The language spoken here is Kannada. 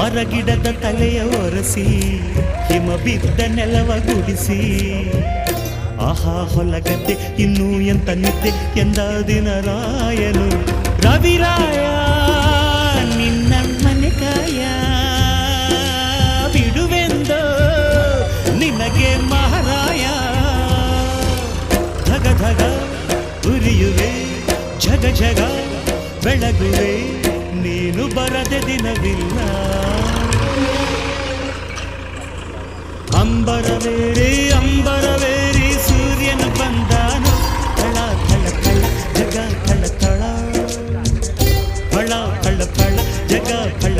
ಮರಗಿಡದ ತಲೆಯ ಒರೆಸಿ ಹಿಮ ಬಿದ್ದ ನೆಲವ ಗುಡಿಸಿ ಆಹಾ ಹೊಲಗದ್ದೆ ಇನ್ನೂ ಎಂತ ನಿದ್ದೆ ಎಂದ ದಿನರಾಯನು ರವಿರಾಯ ನಿನ್ನ ಮನೆ ಕಾಯ ಬಿಡುವೆಂದೋ ನಿನಗೆ ಮಹಾರಾಯ ಧಗ ಧಗ ಉರಿಯುವೆ ಜಗ ಜಗ ಬೆಳಗುವೆ ನೀನು ಬರದೆ ದಿನವಿಲ್ಲ ಅಂಬರವೇರಿ ಸೂರ್ಯನು ಬಂದಾನು ಥಳ ಥಳ ಥಳ ಜಗ ಥಳ ಥಳ ಫಳ ಫಳ ಫಳ ಜಗ ಫಳ